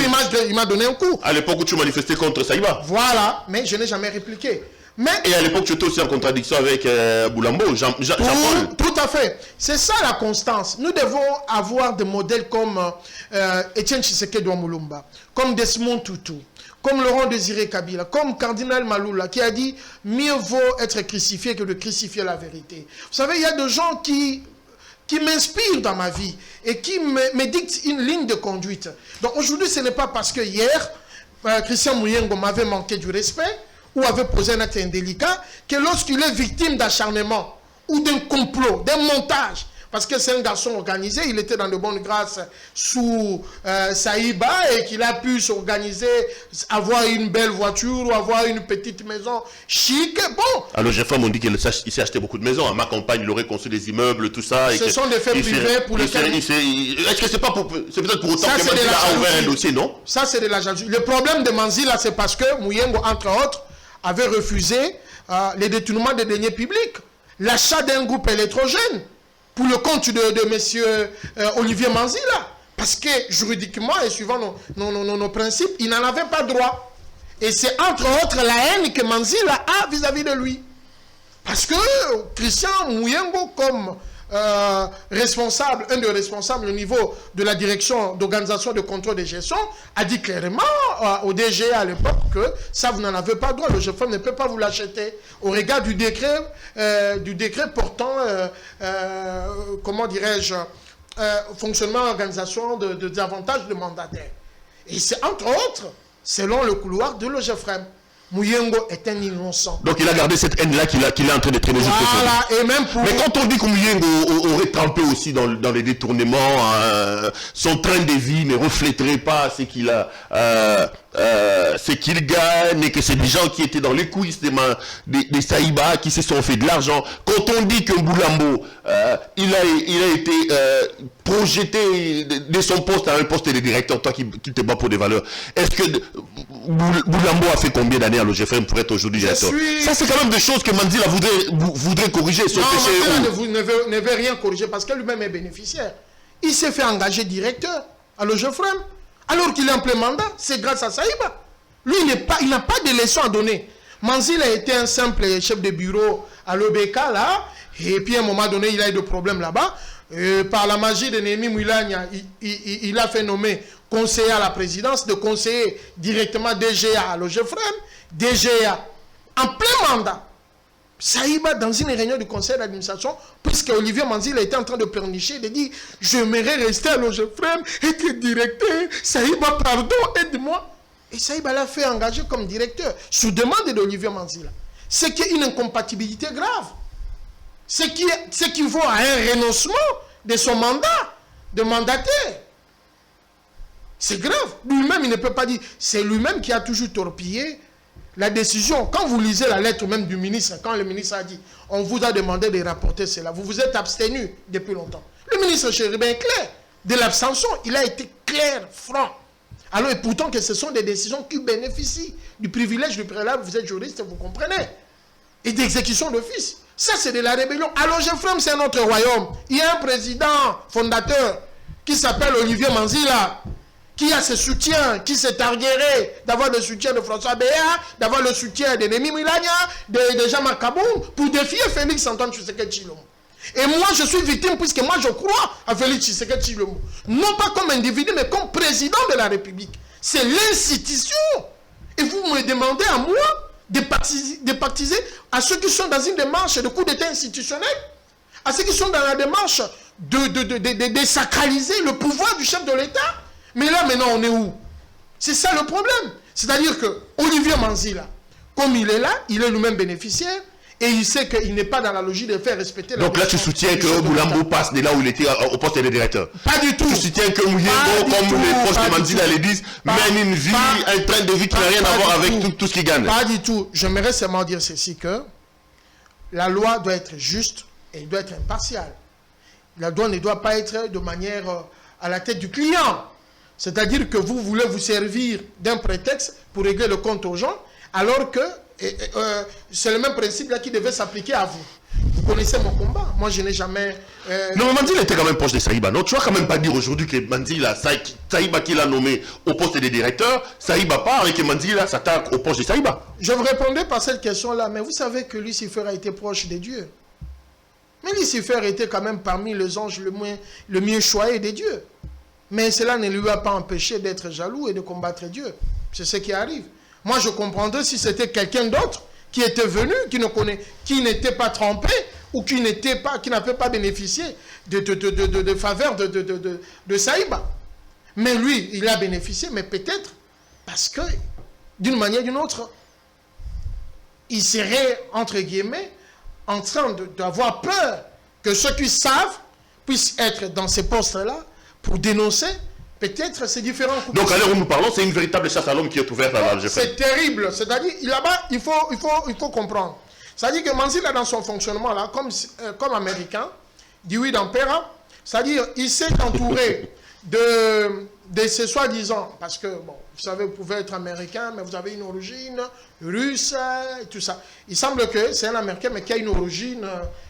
S3: il m'a donné un coup.
S2: À l'époque où tu manifestais contre Saïba.
S3: Voilà, mais je n'ai jamais répliqué.
S2: Et à l'époque, tu étais aussi en contradiction avec Boulambo, Jean-Paul.
S3: Tout à fait. C'est ça la constance. Nous devons avoir des modèles comme Etienne Tshisekedi Mulumba, comme Desmond Tutu, comme Laurent Désiré Kabila, comme Cardinal Maloula, qui a dit « Mieux vaut être crucifié que de crucifier la vérité ». Vous savez, il y a des gens qui m'inspirent dans ma vie et qui me dictent une ligne de conduite. Donc aujourd'hui, ce n'est pas parce que hier, Christian Muyengo m'avait manqué du respect ou avait posé un acte indélicat que lorsqu'il est victime d'acharnement ou d'un complot, d'un montage, parce que c'est un garçon organisé, il était dans de bonnes grâces sous Saïba et qu'il a pu s'organiser, avoir une belle voiture ou avoir une petite maison chic. Bon.
S2: Alors, j'ai fait on dit qu'il s'est acheté beaucoup de maisons. À ma campagne, il aurait construit des immeubles, tout ça.
S3: Ce sont des faits privés pour lesquels...
S2: Est-ce que c'est pas pour... C'est peut-être pour autant que Manzila a ouvert un dossier, non? Ça,
S3: c'est de la jalousie. Le problème de Manzila, c'est parce que Muyengo, entre autres, avait refusé les détournements des deniers publics, l'achat d'un groupe électrogène pour le compte de M. Olivier Manzila. Parce que juridiquement et suivant nos principes, il n'en avait pas droit. Et c'est entre autres la haine que Manzila a vis-à-vis de lui. Parce que Christian Muyengo, comme responsable, un des responsables au niveau de la direction d'organisation de contrôle de gestion, a dit clairement au DG à l'époque que ça, vous n'en avez pas droit, le GFM ne peut pas vous l'acheter au regard du décret portant, comment dirais-je, fonctionnement, organisation des avantages de mandataire. Et c'est entre autres, selon le couloir de l'OGFREM. Muyengo est un innocent.
S2: Donc il a gardé cette haine-là qu'il est en train de traîner jusqu'au
S3: Voilà, et même pour...
S2: Mais quand on dit que Muyengo aurait trempé aussi dans les détournements, son train de vie ne reflèterait pas ce qu'il a... ce qu'il gagne et que c'est des gens qui étaient dans les coulisses des Saïba qui se sont fait de l'argent. Quand on dit que Boulambo il a été projeté de son poste à un poste de directeur, toi qui te bats pour des valeurs, est-ce que Boulambo a fait combien d'années à l'OGFM pour être aujourd'hui directeur? Ça c'est quand même des choses que Manzila voudrait corriger.
S3: Non, Manzila ne veut rien corriger parce que lui-même est bénéficiaire. Il s'est fait engager directeur à l'OGFM. Alors qu'il est en plein mandat, c'est grâce à Saïba. Lui, il n'a pas de leçon à donner. Manzila a été un simple chef de bureau à l'OBK, là, et puis à un moment donné, il a eu des problèmes là-bas. Par la magie de Némi Mouilagna, il a fait nommer conseiller à la présidence, de conseiller directement DGA à l'OGFREM, DGA en plein mandat. Saïba, dans une réunion du conseil d'administration, puisque Olivier Manzila était en train de pleurnicher, il a dit « J'aimerais rester à l'OGFREM, être directeur. Saïba, pardon, aide-moi. » Et Saïba l'a fait engager comme directeur, sous demande d'Olivier Manzila. C'est qu'il y a une incompatibilité grave. Ce qui vaut à un renoncement de son mandat, de mandataire. C'est grave. Lui-même, il ne peut pas dire. C'est lui-même qui a toujours torpillé la décision. Quand vous lisez la lettre même du ministre, quand le ministre a dit, on vous a demandé de rapporter cela, vous vous êtes abstenu depuis longtemps. Le ministre Chéribin est clair. De l'abstention, il a été clair, franc. Alors, et pourtant que ce sont des décisions qui bénéficient du privilège du préalable, vous êtes juriste, vous comprenez. Et d'exécution d'office. Ça, c'est de la rébellion. Alors, l'OGFREM, c'est notre royaume. Il y a un président fondateur qui s'appelle Olivier Manzila, qui a ses soutiens, qui s'est targuéré d'avoir le soutien de François Béa, d'avoir le soutien de Némi Mouilagna, de Jean-Marc Kaboum, pour défier Félix Antoine Tshisekedi Tshilombo. Et moi, je suis victime puisque moi, je crois à Félix Tshisekedi Tshilombo. Non pas comme individu, mais comme président de la République. C'est l'institution. Et vous me demandez à moi de partiser à ceux qui sont dans une démarche de coup d'état institutionnel, à ceux qui sont dans la démarche de sacraliser le pouvoir du chef de l'État. Mais là, maintenant, on est où? C'est ça le problème. C'est-à-dire que Olivier Manzila, comme il est là, il est lui-même bénéficiaire, et il sait qu'il n'est pas dans la logique de faire respecter la...
S2: Donc là, tu soutiens que Boulambo passe de là où il était au poste de directeur?
S3: Pas du tout.
S2: Tu soutiens que Muyengo, comme les proches de Manzila le disent, mène une vie, un train de vie qui n'a rien à voir avec tout ce qu'il gagne?
S3: Pas du tout. J'aimerais seulement dire ceci, que la loi doit être juste et doit être impartiale. La loi ne doit pas être de manière à la tête du client. C'est-à-dire que vous voulez vous servir d'un prétexte pour régler le compte aux gens, alors que c'est le même principe là qui devait s'appliquer à vous. Vous connaissez mon combat. Moi, je n'ai jamais...
S2: Non, Mandela était quand même proche de Saïba. Non, tu vas quand même pas dire aujourd'hui que Mandela, Saïba qui l'a nommé au poste des directeurs, Saïba part et que Mandela s'attaque au poste de Saïba.
S3: Je vous répondais par cette question-là, mais vous savez que Lucifer a été proche des dieux. Mais Lucifer était quand même parmi les anges le mieux choyé des dieux. Mais cela ne lui a pas empêché d'être jaloux et de combattre Dieu. C'est ce qui arrive. Moi, je comprendrais si c'était quelqu'un d'autre qui était venu, qui n'était pas trompé, ou qui n'avait pas bénéficié de faveur de Saïba. Mais lui, il a bénéficié, mais peut-être parce que, d'une manière ou d'une autre, il serait, entre guillemets, en train d'avoir peur que ceux qui savent puissent être dans ces postes-là pour dénoncer peut-être ces différents coups.
S2: Donc à l'heure où nous parlons, c'est une véritable chasse à l'homme qui est ouverte à l'Algérie.
S3: C'est terrible. C'est-à-dire, là-bas, il faut comprendre. C'est-à-dire que Manzila, dans son fonctionnement, là, comme américain, dit oui d'Ampera, c'est-à-dire, il s'est entouré de ces soi-disant, parce que, bon, vous savez, vous pouvez être américain, mais vous avez une origine russe, et tout ça. Il semble que c'est un américain, mais qui a une origine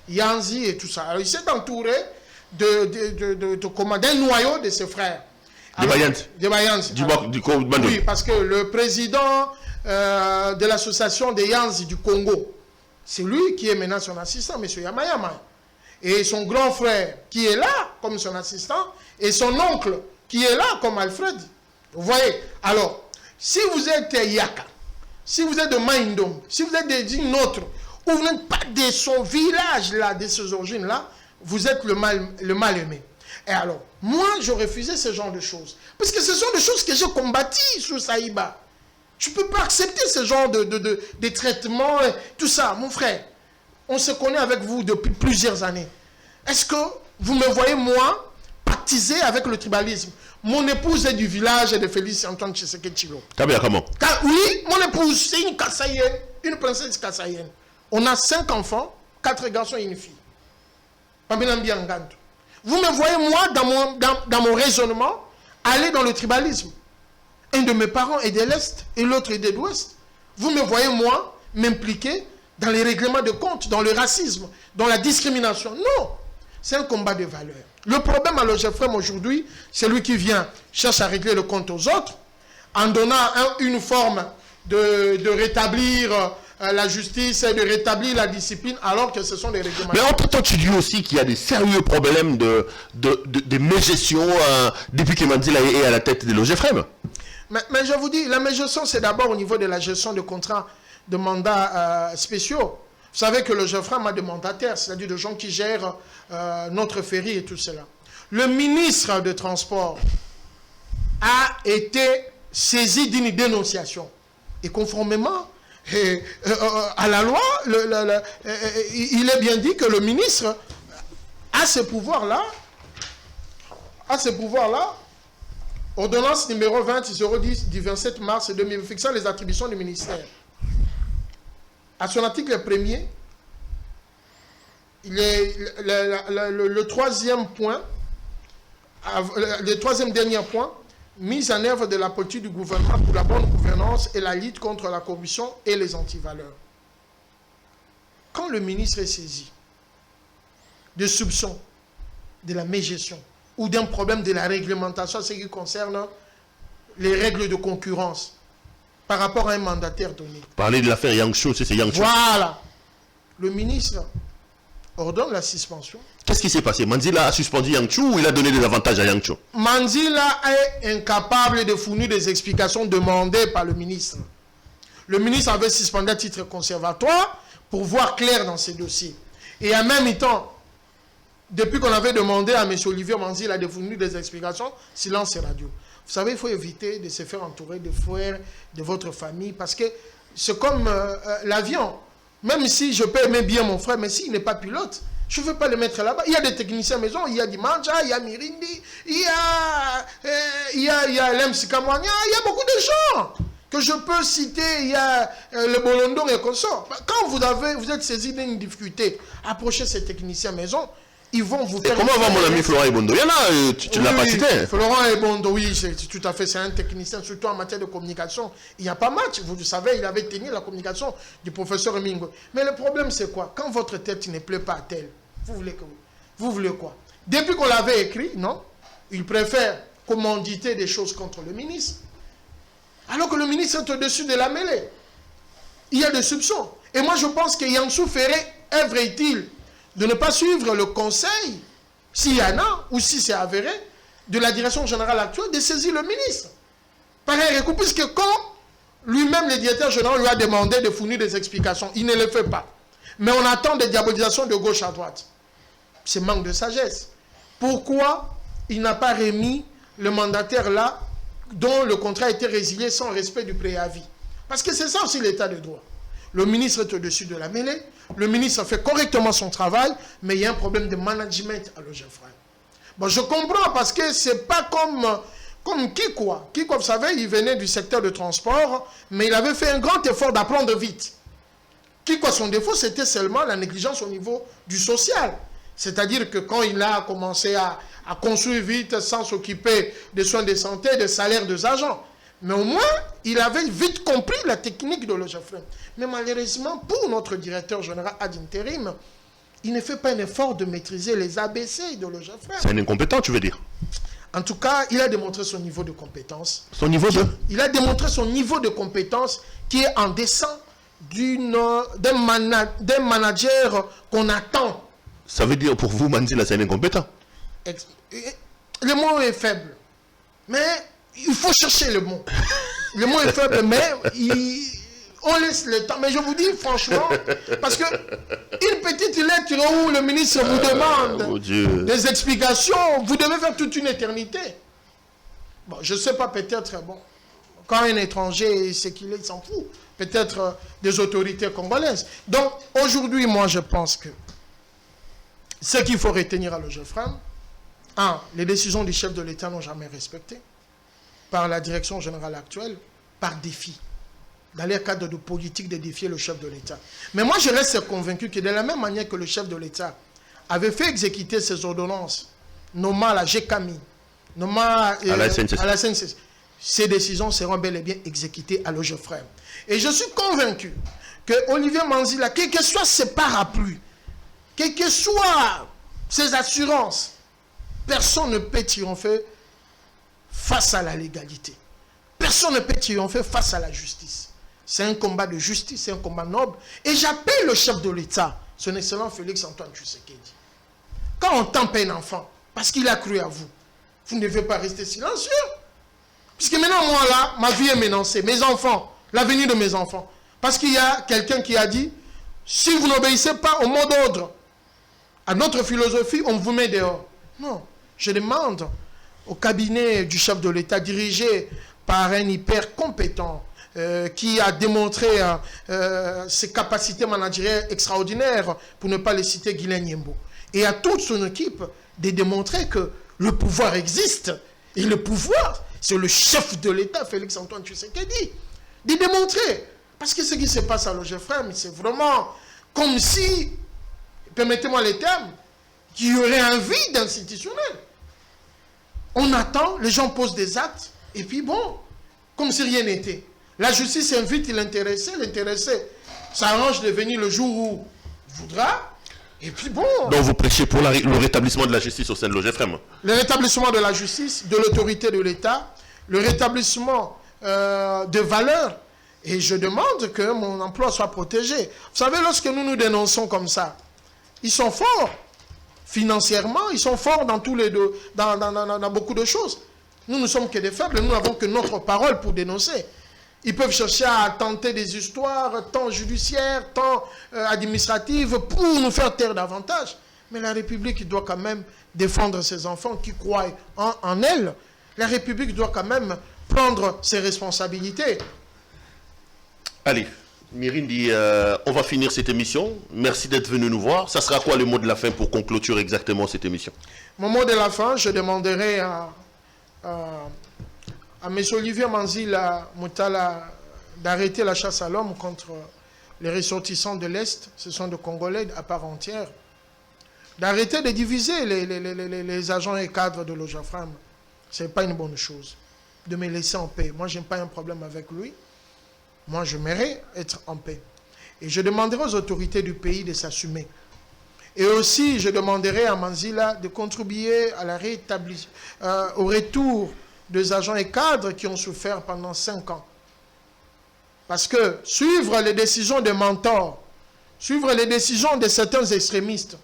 S3: Yanzi et tout ça. Alors, il s'est entouré d'un noyau de ses frères.
S2: Des Bayans.
S3: Oui, parce que le président de l'association des Yanzi du Congo, c'est lui qui est maintenant son assistant, M. Yamayama. Et son grand frère qui est là comme son assistant, et son oncle qui est là comme Alfred. Vous voyez? Alors, si vous êtes Yaka, si vous êtes de Maïndom, si vous êtes d'une autre, ou vous n'êtes pas de son village là, de ses origines là, vous êtes le mal aimé. Et alors, moi, je refusais ce genre de choses. Parce que ce sont des choses que j'ai combattues sous Saïba. Tu ne peux pas accepter ce genre de traitement, tout ça. Mon frère, on se connaît avec vous depuis plusieurs années. Est-ce que vous me voyez, moi, pactiser avec le tribalisme? Mon épouse est du village de Félix Antoine Tshisekedi Tshilombo.
S2: Comment?
S3: Oui, mon épouse, c'est une Kassaïenne, une princesse kassaïenne. On a 5 enfants, 4 garçons et une fille. Vous me voyez, moi, dans mon raisonnement, aller dans le tribalisme. Un de mes parents est de l'Est et l'autre est de l'Ouest. Vous me voyez, moi, m'impliquer dans les règlements de compte, dans le racisme, dans la discrimination. Non, c'est un combat de valeurs. Le problème à l'Ogefrem aujourd'hui, c'est lui qui vient, cherche à régler le compte aux autres, en donnant une forme de rétablir la justice et de rétablir la discipline, alors que ce sont des règlements.
S2: Mais entre-temps, tu dis aussi qu'il y a des sérieux problèmes de mégestion depuis que Mandela est à la tête de l'Ogefrem.
S3: Mais je vous dis, la mégestion, c'est d'abord au niveau de la gestion de contrats de mandats spéciaux. Vous savez que l'Ogefrem a des mandataires, c'est-à-dire des gens qui gèrent notre ferry et tout cela. Le ministre des Transports a été saisi d'une dénonciation. Et conformément à la loi, il est bien dit que le ministre a ce pouvoir-là, ordonnance numéro 20-010 du 27 mars 2000, fixant les attributions du ministère. À son article 1er, le troisième point, le troisième dernier point, mise en œuvre de la politique du gouvernement pour la bonne gouvernance et la lutte contre la corruption et les antivaleurs. Quand le ministre est saisi de soupçons de la mégestion ou d'un problème de la réglementation, ce qui concerne les règles de concurrence par rapport à un mandataire donné.
S2: Parler de l'affaire Yangsho, c'est Yangsho.
S3: Voilà. Le ministre ordonne la suspension.
S2: Qu'est-ce qui s'est passé? Mandela a suspendu Yangsho ou il a donné des avantages à Yangsho?
S3: Mandela est incapable de fournir des explications demandées par le ministre. Le ministre avait suspendu à titre conservatoire pour voir clair dans ses dossiers. Et en même temps, depuis qu'on avait demandé à M. Olivier Mandela de fournir des explications, silence et radio. Vous savez, il faut éviter de se faire entourer de frères de votre famille parce que c'est comme l'avion. Même si je peux aimer bien mon frère, mais s'il n'est pas pilote, je ne veux pas le mettre là-bas. Il y a des techniciens maison, il y a Dimanja, il y a Mirindi, il y a Lems Kamwanya, il y a beaucoup de gens que je peux citer. Il y a le Bolondon et consort. Quand vous êtes saisi d'une difficulté, approchez ces techniciens maison. ils vont vous
S2: Et
S3: faire...
S2: comment va mon ami Florent Ebondo? Il y en a, tu ne l'as pas cité.
S3: Florent Ebondo, oui, c'est tout à fait, c'est un technicien, surtout en matière de communication. Il n'y a pas match, vous le savez, il avait tenu la communication du professeur Mingo. Mais le problème, c'est quoi? Quand votre tête ne plaît pas à tel, vous voulez quoi? Depuis qu'on l'avait écrit, non? Il préfère commanditer des choses contre le ministre, alors que le ministre est au-dessus de la mêlée. Il y a des soupçons. Et moi, je pense que Yansou Ferré œuvre-t-il de ne pas suivre le conseil, s'il y en a, ou si c'est avéré, de la direction générale actuelle, de saisir le ministre. Pareil, puisque quand lui-même, le directeur général, lui a demandé de fournir des explications, il ne le fait pas. Mais on attend des diabolisations de gauche à droite. C'est manque de sagesse. Pourquoi il n'a pas remis le mandataire là, dont le contrat a été résilié sans respect du préavis? Parce que c'est ça aussi l'état de droit. Le ministre est au-dessus de la mêlée, le ministre fait correctement son travail, mais il y a un problème de management à l'OGEFREM. Bon, je comprends parce que c'est pas comme Kikwa. Kikwa, vous savez, il venait du secteur de transport, mais il avait fait un grand effort d'apprendre vite. Kikwa, son défaut, c'était seulement la négligence au niveau du social. C'est-à-dire que quand il a commencé à construire vite sans s'occuper des soins de santé, des salaires des agents. Mais au moins, il avait vite compris la technique de l'OGEFREM. Mais malheureusement, pour notre directeur général ad intérim, il ne fait pas un effort de maîtriser les ABC de l'OGEFREM.
S2: C'est un incompétent, tu veux dire?
S3: En tout cas, il a démontré son niveau de compétence.
S2: Son niveau de...
S3: Il a démontré son niveau de compétence qui est en descend d'un manager qu'on attend.
S2: Ça veut dire pour vous, Manzila, c'est un incompétent?
S3: Le mot est faible. Mais il faut chercher le mot. Le mot est faible, mais on laisse le temps. Mais je vous dis franchement, parce que une petite lettre où le ministre vous demande des explications, vous devez faire toute une éternité. Bon, je ne sais pas, peut-être, bon, quand un étranger, c'est qu'il il s'en fout. Peut-être des autorités congolaises. Donc, aujourd'hui, moi, je pense que ce qu'il faut retenir à l'OGEFREM, les décisions du chef de l'État n'ont jamais respecté par la direction générale actuelle, par défi, dans les cadres de politique de défier le chef de l'État. Mais moi, je reste convaincu que de la même manière que le chef de l'État avait fait exécuter ses ordonnances, nommant la GECAMI, nommant à la SNCC, ces décisions seront bel et bien exécutées à l'OGEFREM. Et je suis convaincu que Olivier Manzila, quel que soit ses parapluies, quelles que soient ses assurances, personne ne peut triompher face à la légalité. Personne ne peut triompher face à la justice. C'est un combat de justice, c'est un combat noble. Et j'appelle le chef de l'État, son excellent Félix Antoine Tshisekedi. Quand on tape un enfant, parce qu'il a cru à vous, vous ne devez pas rester silencieux. Puisque maintenant, moi là, ma vie est menacée. Mes enfants, l'avenir de mes enfants. Parce qu'il y a quelqu'un qui a dit, si vous n'obéissez pas au mot d'ordre, à notre philosophie, on vous met dehors. Non, je demande au cabinet du chef de l'État, dirigé par un hyper compétent, qui a démontré ses capacités managériales extraordinaires, pour ne pas les citer, Guylaine Yembo, et à toute son équipe de démontrer que le pouvoir existe, et le pouvoir, c'est le chef de l'État, Félix Antoine Tshisekedi, de démontrer. Parce que ce qui se passe à l'OGEFREM, c'est vraiment comme si, permettez-moi les termes, qu'il y aurait un vide institutionnel. On attend, les gens posent des actes, et puis bon, comme si rien n'était. La justice invite l'intéressé s'arrange de venir le jour où il voudra, et puis bon.
S2: Donc vous prêchez pour le rétablissement de la justice au sein de l'OGEFREM? Le
S3: rétablissement de la justice, de l'autorité de l'État, le rétablissement de valeurs, et je demande que mon emploi soit protégé. Vous savez, lorsque nous dénonçons comme ça, ils sont forts. Financièrement, ils sont forts dans tous les deux, dans beaucoup de choses. Nous ne sommes que des faibles, nous n'avons que notre parole pour dénoncer. Ils peuvent chercher à tenter des histoires, tant judiciaires, tant administratives, pour nous faire taire davantage. Mais la République doit quand même défendre ses enfants qui croient en elle. La République doit quand même prendre ses responsabilités.
S2: Allez. Mirindi, on va finir cette émission. Merci d'être venu nous voir. Ça sera quoi le mot de la fin pour qu'on clôture exactement cette émission?
S3: Mon mot de la fin, je demanderai à M. Olivier Manzila Moutala d'arrêter la chasse à l'homme contre les ressortissants de l'Est. Ce sont des Congolais à part entière. d'arrêter de diviser les agents et cadres de l'OJAFRAM. Ce n'est pas une bonne chose. De me laisser en paix. Moi, je n'ai pas un problème avec lui. Moi, je mérite être en paix. Et je demanderai aux autorités du pays de s'assumer. Et aussi, je demanderai à Manzila de contribuer à au retour des agents et cadres qui ont souffert pendant 5 ans. Parce que suivre les décisions des mentors, suivre les décisions de certains extrémistes,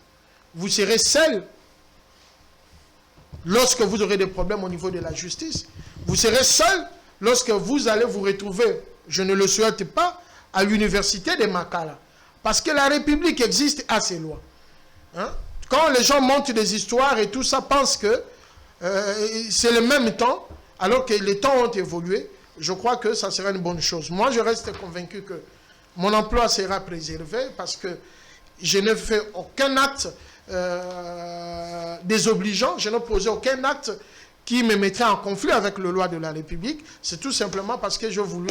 S3: vous serez seul lorsque vous aurez des problèmes au niveau de la justice. Vous serez seul lorsque vous allez vous retrouver, je ne le souhaite pas, à l'université de Makala. Parce que la République existe à ses lois. Hein? Quand les gens montent des histoires et tout ça, pensent que c'est le même temps, alors que les temps ont évolué, je crois que ça sera une bonne chose. Moi, je reste convaincu que mon emploi sera préservé parce que je n'ai fait aucun acte désobligeant, je n'ai posé aucun acte qui me mettrait en conflit avec les lois de la République. C'est tout simplement parce que j'ai voulu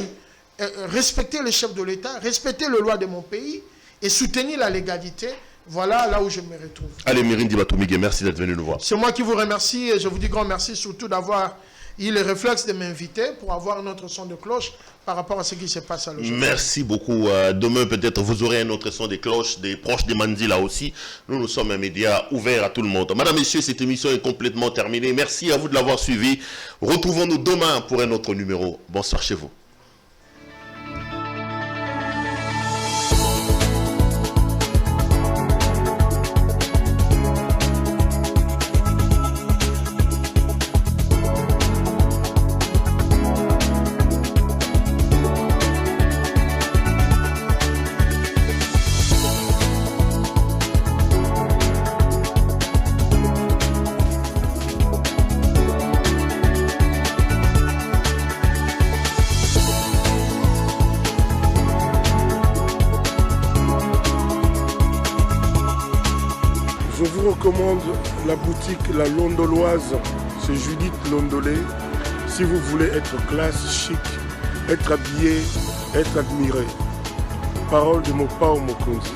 S3: respecter les chefs de l'État, respecter les lois de mon pays et soutenir la légalité. Voilà là où je me retrouve.
S2: Allez, Mirindi Batumige, merci d'être venu nous voir.
S3: C'est moi qui vous remercie et je vous dis grand merci surtout d'avoir eu le réflexe de m'inviter pour avoir notre son de cloche par rapport à ce qui se passe à l'aujourd'hui.
S2: Merci beaucoup. Demain, peut-être, vous aurez un autre son de cloche des proches de Manzila aussi. Nous sommes un média ouvert à tout le monde. Madame, messieurs, cette émission est complètement terminée. Merci à vous de l'avoir suivi. Retrouvons-nous demain pour un autre numéro. Bonsoir chez vous.
S1: Je vous recommande la boutique La Londoloise, c'est Judith Londolé. Si vous voulez être classe, chic, être habillé, être admiré. Parole de Mopao Mokonzi.